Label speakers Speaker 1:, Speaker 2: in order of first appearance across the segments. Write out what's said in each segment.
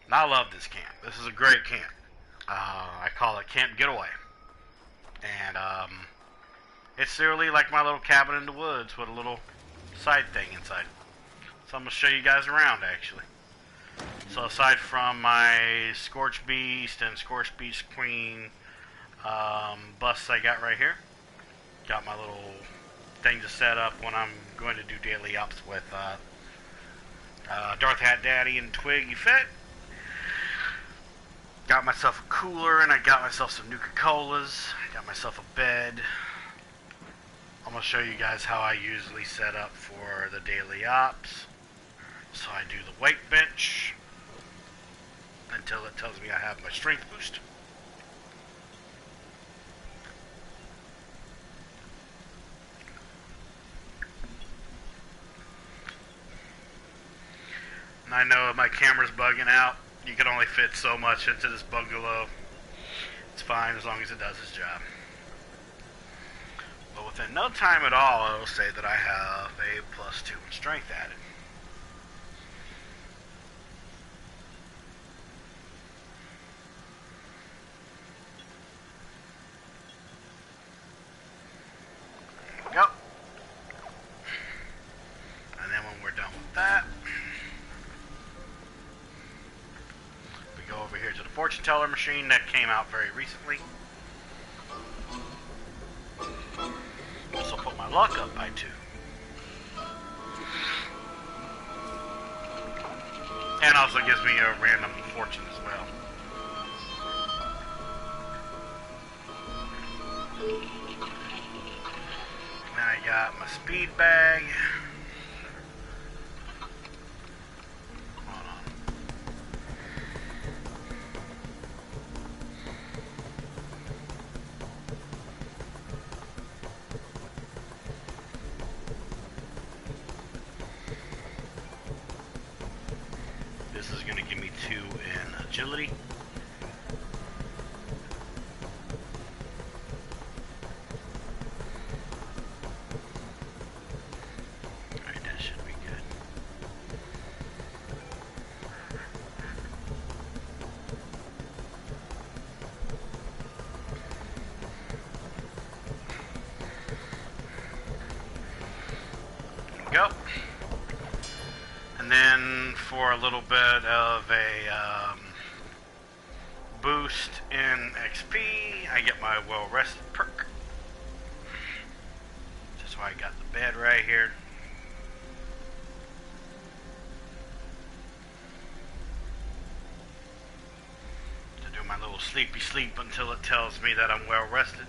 Speaker 1: And I love this camp. This is a great camp. I call it Camp Getaway. And it's literally like my little cabin in the woods with a little side thing inside. So I'm going to show you guys around, actually. So aside from my Scorch Beast and Scorch Beast Queen busts I got right here, got my little thing to set up when I'm going to do daily ups with Darth Hat Daddy and Twiggy Fit. Got myself a cooler and I got myself some Nuka-Colas. Got myself a bed. I'm going to show you guys how I usually set up for the daily ops. So I do the weight bench until it tells me I have my strength boost. And I know my camera's bugging out. You can only fit so much into this bungalow. It's fine as long as it does its job. But within no time at all, it'll say that I have a +2 in strength added. There we go. And then when we're done with that, go over here to the fortune teller machine that came out very recently. Also put my luck up by 2. And also gives me a random fortune as well. And then I got my speed bag. This is going to give me 2 in agility. Alright, that should be good. There we go. And then for a little bit of a boost in XP, I get my well rested perk. That's why I got the bed right here. To do my little sleepy sleep until it tells me that I'm well rested.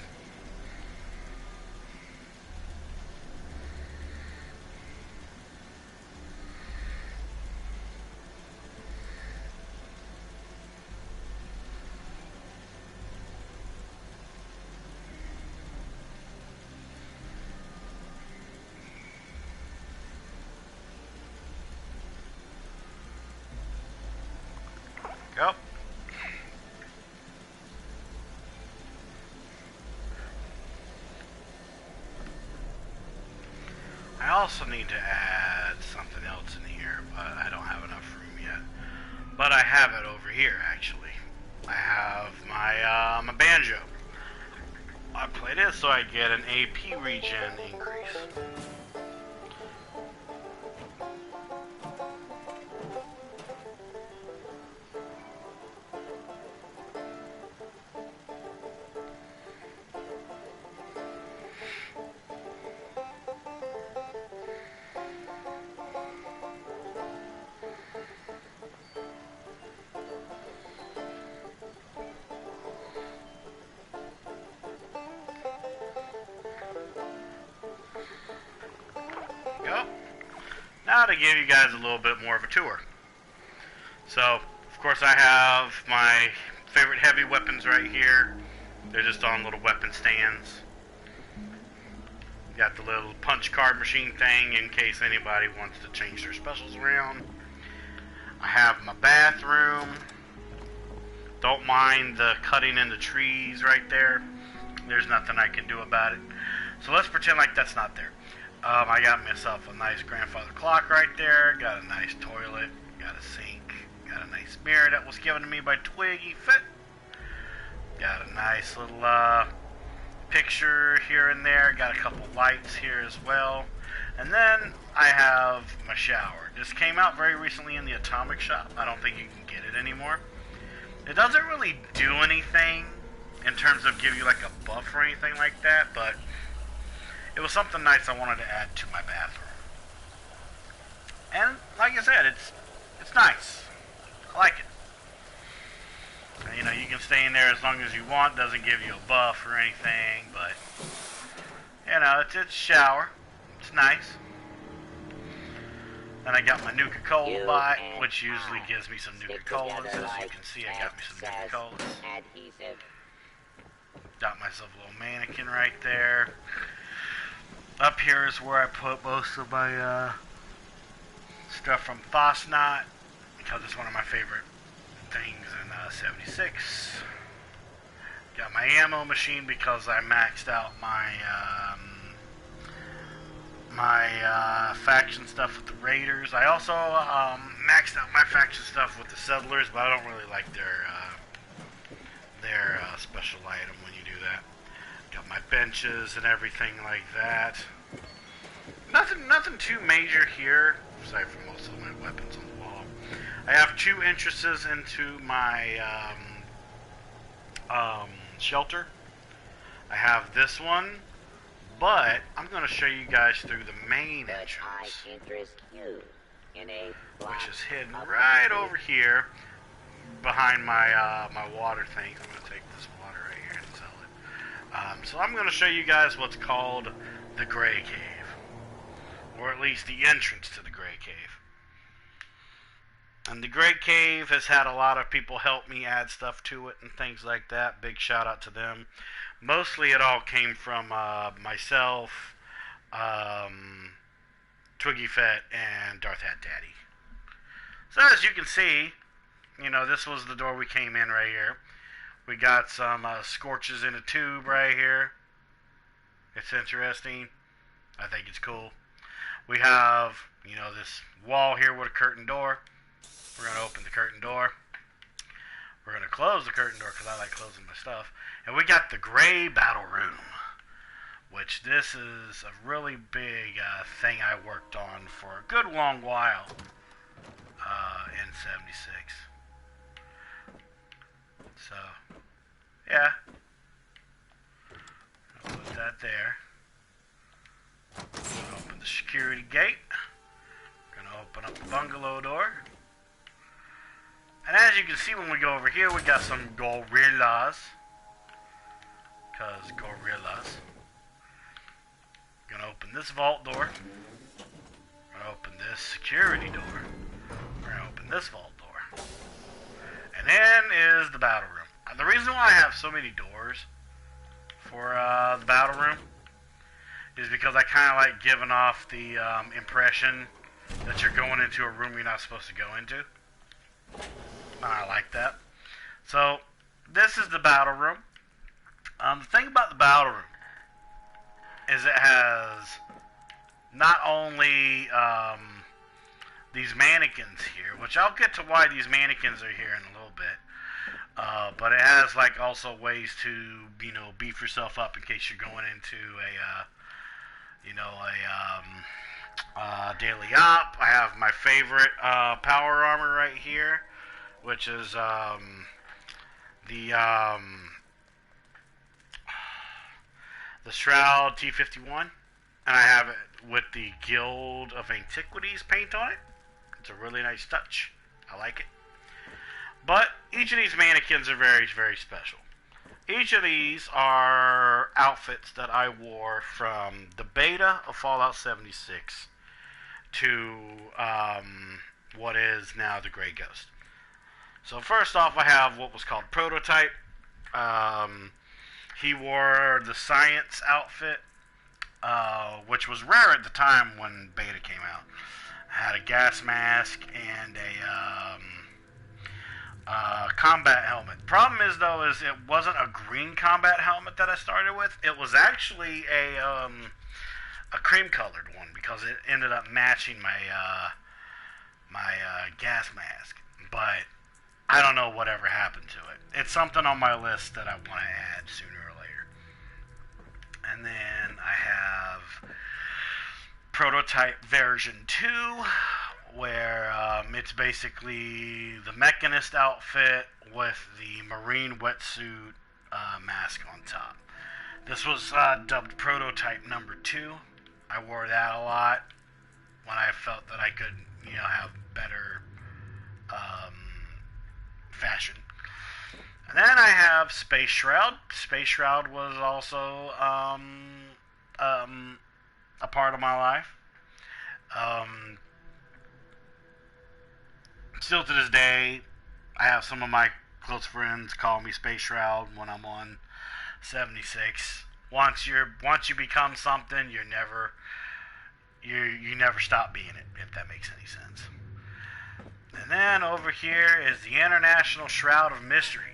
Speaker 1: Go. I also need to add something else in here, but I don't have enough room yet. But I have it over here, actually. I have my banjo. I play this so I get an AP regen increase. Now to give you guys a little bit more of a tour. So, of course I have my favorite heavy weapons right here. They're just on little weapon stands. Got the little punch card machine thing in case anybody wants to change their specials around. I have my bathroom. Don't mind the cutting in the trees right there. There's nothing I can do about it. So let's pretend like that's not there. I got myself a nice grandfather clock right there. Got a nice toilet. Got a sink. Got a nice mirror that was given to me by Twiggy Fit. Got a nice little picture here and there. Got a couple lights here as well. And then I have my shower. This came out very recently in the Atomic Shop. I don't think you can get it anymore. It doesn't really do anything in terms of give you like a buff or anything like that, but it was something nice I wanted to add to my bathroom. And like I said, it's nice. I like it. And, you know, you can stay in there as long as you want. Doesn't give you a buff or anything, but you know, it's a shower. It's nice. Then I got my Nuka-Cola bot, which usually gives me some Nuka-Colas. As you can see, I got me some Nuka-Colas. Got myself a little mannequin right there. Up here is where I put most of my stuff from Thosnot, because it's one of my favorite things in 76. Got my ammo machine because I maxed out my faction stuff with the Raiders. I also maxed out my faction stuff with the Settlers, but I don't really like their special item when you do that. Got my benches and everything like that. Nothing too major here, aside from most of my weapons on the wall. I have 2 entrances into my shelter. I have this one, but I'm going to show you guys through the main entrance, which is hidden right over here behind my my water thing. I'm going to take this water right here and sell it. So I'm going to show you guys what's called the Gray Cave, or at least the entrance to the Gray Cave. And the Gray Cave has had a lot of people help me add stuff to it and things like that. Big shout out to them. Mostly it all came from myself, Twiggy Fett, and Darth Hat Daddy. So as you can see, you know, this was the door we came in right here. We got some scorches in a tube right here. It's interesting. I think it's cool. We have, you know, this wall here with a curtain door. We're going to open the curtain door. We're going to close the curtain door because I like closing my stuff. And we got the Gray Battle Room, which this is a really big thing I worked on for a good long while in 76. So, yeah. I'll put that there. Open the security gate. Gonna open up the bungalow door. And as you can see when we go over here, we got some gorillas. Because gorillas. Gonna open this vault door. Gonna open this security door. We're gonna open this vault door. And then is the battle room. The reason why I have so many doors for the battle room is because I kind of like giving off the impression that you're going into a room you're not supposed to go into. I like that. So, this is the battle room. The thing about the battle room is it has not only these mannequins here, which I'll get to why these mannequins are here in a little bit, but it has like also ways to, you know, beef yourself up in case you're going into a daily op. I have my favorite power armor right here, which is the Shroud T51, and I have it with the Guild of Antiquities paint on it. It's a really nice touch. I like it. But each of these mannequins are very, very special. Each of these are outfits that I wore from the beta of Fallout 76 to what is now the Grey Ghost. So first off, I have what was called Prototype. He wore the Science outfit, which was rare at the time when beta came out. Had a gas mask and a combat helmet. Problem is, though, is it wasn't a green combat helmet that I started with. It was actually a cream-colored one because it ended up matching my my gas mask. But I don't know whatever happened to it. It's something on my list that I want to add sooner or later. And then I have prototype version 2, where it's basically the Mechanist outfit with the Marine wetsuit mask on top. This was dubbed prototype number 2. I wore that a lot when I felt that I could, have better fashion. And then I have Space Shroud. Space Shroud was also a part of my life. Still to this day, I have some of my close friends call me Space Shroud when I'm on 76. Once you become something, you never stop being it, if that makes any sense. And then over here is the International Shroud of Mystery,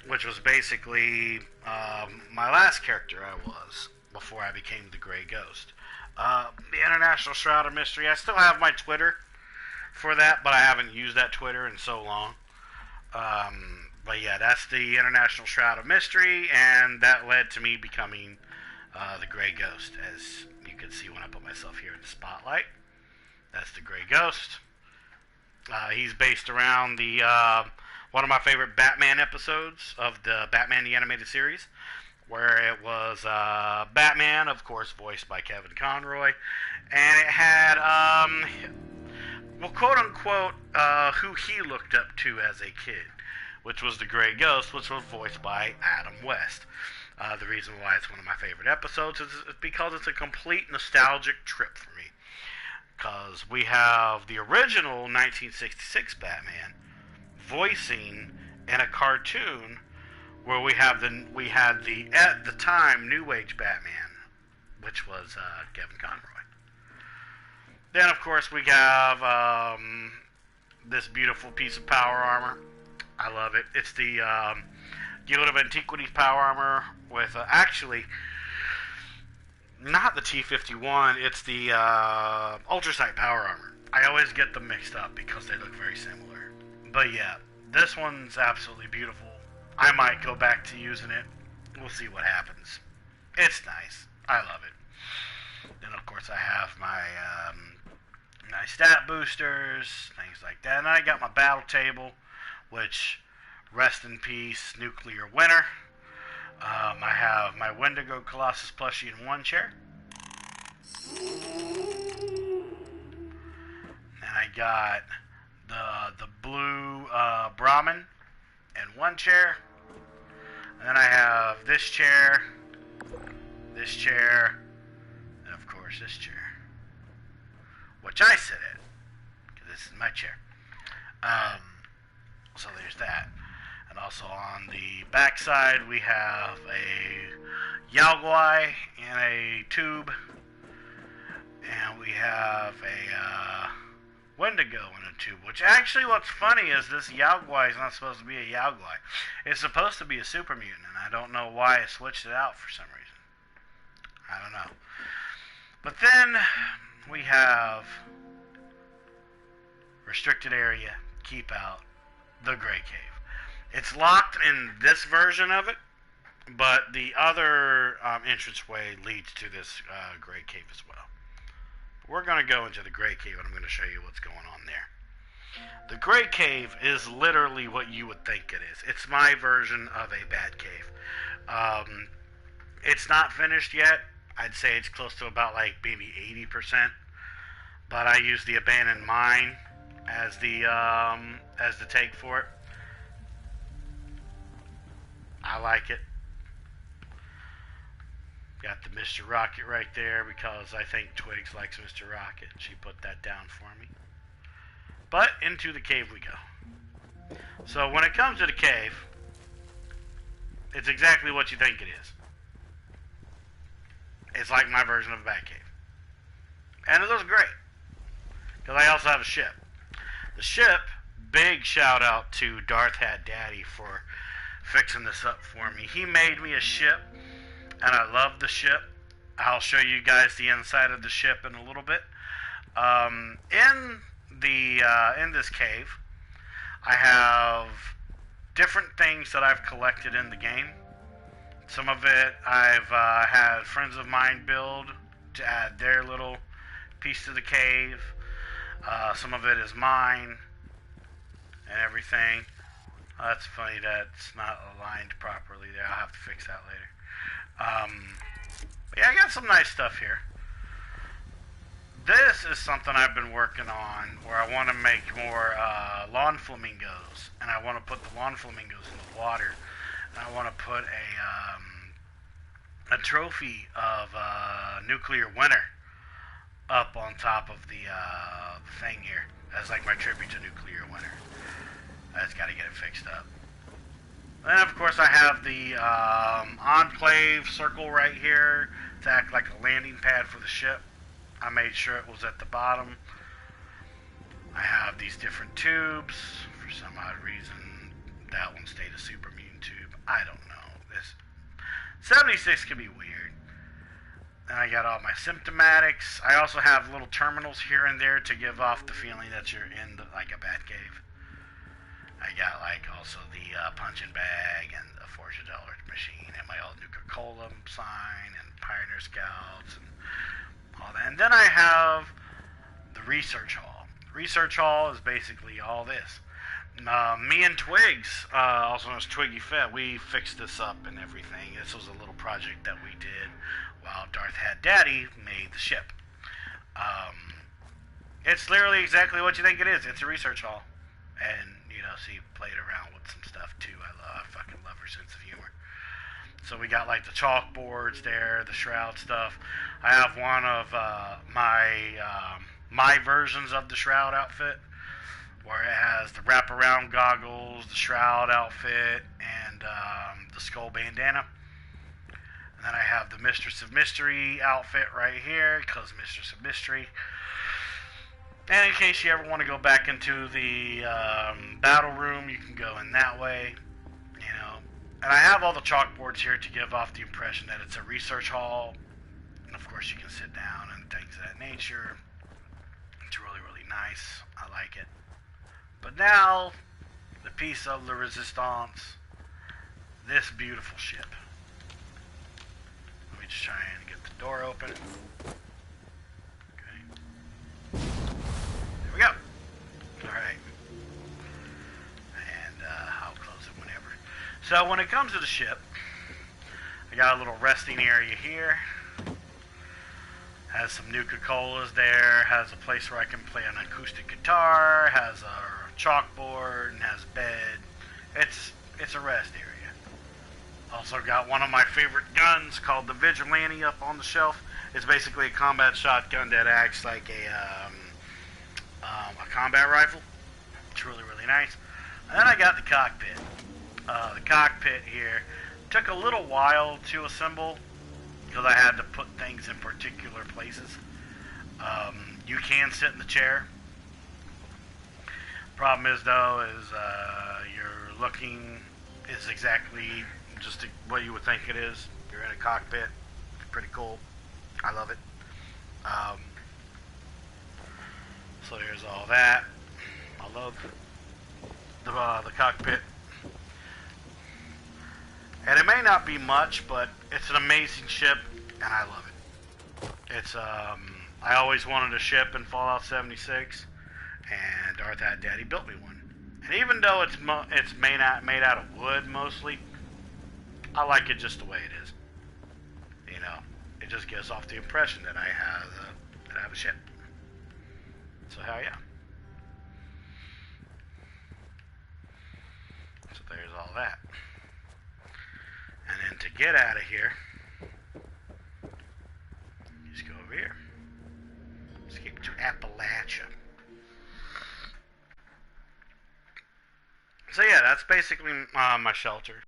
Speaker 1: which was basically my last character I was before I became the Gray Ghost. The International Shroud of Mystery, I still have my Twitter for that, but I haven't used that Twitter in so long. But yeah, that's the International Shroud of Mystery, and that led to me becoming the Gray Ghost, as you can see when I put myself here in the spotlight. That's the Gray Ghost. He's based around the one of my favorite Batman episodes of the Batman the Animated Series, where it was Batman, of course, voiced by Kevin Conroy, and it had, well, quote-unquote, who he looked up to as a kid, which was the Gray Ghost, which was voiced by Adam West. The reason why it's one of my favorite episodes is because it's a complete nostalgic trip for me. Because we have the original 1966 Batman voicing in a cartoon where we had the at the time New Age Batman, which was Kevin Conroy. Then of course we have this beautiful piece of power armor. I love it. It's the Guild of Antiquities power armor with actually not the T-51. It's the Ultrasight power armor. I always get them mixed up because they look very similar. But yeah, this one's absolutely beautiful. I might go back to using it. We'll see what happens. It's nice. I love it. Then of course I have my my stat boosters, things like that. And I got my battle table, which, rest in peace, Nuclear Winter. I have my Wendigo Colossus plushie in one chair. And I got the blue Brahmin in one chair. And then I have this chair, and of course this chair, which I sit in, because this is my chair. So there's that. And also on the back side, we have a Yaogwai in a tube. And we have a Wendigo in a tube. Which actually, what's funny is this Yaogwai is not supposed to be a Yaogwai. It's supposed to be a super mutant. And I don't know why I switched it out for some reason. I don't know. But then we have Restricted Area, Keep Out, the Gray Cave. It's locked in this version of it, but the other entranceway leads to this Gray Cave as well. We're going to go into the Gray Cave, and I'm going to show you what's going on there. The Gray Cave is literally what you would think it is. It's my version of a Bat Cave. It's not finished yet. I'd say it's close to about like maybe 80%. But I use the Abandoned Mine as the take for it. I like it. Got the Mr. Rocket right there because I think Twigs likes Mr. Rocket. She put that down for me. But into the cave we go. So when it comes to the cave, it's exactly what you think it is. It's like my version of a Bat Cave. And it looks great. Because I also have a ship. The ship, big shout out to Darth Hat Daddy for fixing this up for me. He made me a ship, and I love the ship. I'll show you guys the inside of the ship in a little bit. In this cave, I have different things that I've collected in the game. Some of it I've had friends of mine build to add their little piece to the cave. Some of it is mine and everything. That's funny that it's not aligned properly there. I'll have to fix that later. But yeah, I got some nice stuff here. This is something I've been working on where I want to make more lawn flamingos. And I want to put the lawn flamingos in the water. And I want to put a trophy of nuclear winter up on top of the thing here. As like my tribute to nuclear winter. I just got to get it fixed up. Then of course I have the enclave circle right here to act like a landing pad for the ship. I made sure it was at the bottom. I have these different tubes. For some odd reason, that one stayed a super mutant tube. I don't know. This 76 can be weird. And I got all my symptomatics. I also have little terminals here and there to give off the feeling that you're in like a bat cave. I got like also the punching bag and the $4 machine and my old Nuka-Cola sign and Pioneer Scouts and all that. And then I have the research hall. Research hall is basically all this. Me and Twigs, also known as Twiggy Fett, we fixed this up and everything. This was a little project that we did while Darth had Daddy made the ship. It's literally exactly what you think it is. It's a research hall. And, you know, so you played around with some stuff too. I fucking love her sense of humor. So we got like the chalkboards there, the Shroud stuff. I have one of my versions of the Shroud outfit, where it has the wraparound goggles, the Shroud outfit, and the skull bandana. And then I have the Mistress of Mystery outfit right here, because Mistress of Mystery. And in case you ever want to go back into the battle room, you can go in that way, you know. And I have all the chalkboards here to give off the impression that it's a research hall. And of course you can sit down and things of that nature. It's really, really nice. I like it. But now, the piece of the resistance, this beautiful ship. Let me just try and get the door open. We go. Alright. And I'll close it whenever. So when it comes to the ship, I got a little resting area here. Has some Nuka-Colas there. Has a place where I can play an acoustic guitar. Has a chalkboard and has a bed. It's a rest area. Also got one of my favorite guns called the Vigilante up on the shelf. It's basically a combat shotgun that acts like a combat rifle. It's really, really nice. And then I got the cockpit. The cockpit here took a little while to assemble because I had to put things in particular places. You can sit in the chair. Problem is though is you're looking is exactly just what you would think it is. You're in a cockpit. It's pretty cool. I love it. So here's all that. I love the cockpit. And it may not be much, but it's an amazing ship, and I love it. It's I always wanted a ship in Fallout 76, and Darth had Daddy built me one. And even though it's made out of wood mostly, I like it just the way it is. You know, it just gives off the impression that I have a ship. So hell yeah. So there's all that. And then to get out of here, just go over here. Escape to Appalachia. So yeah, that's basically my shelter.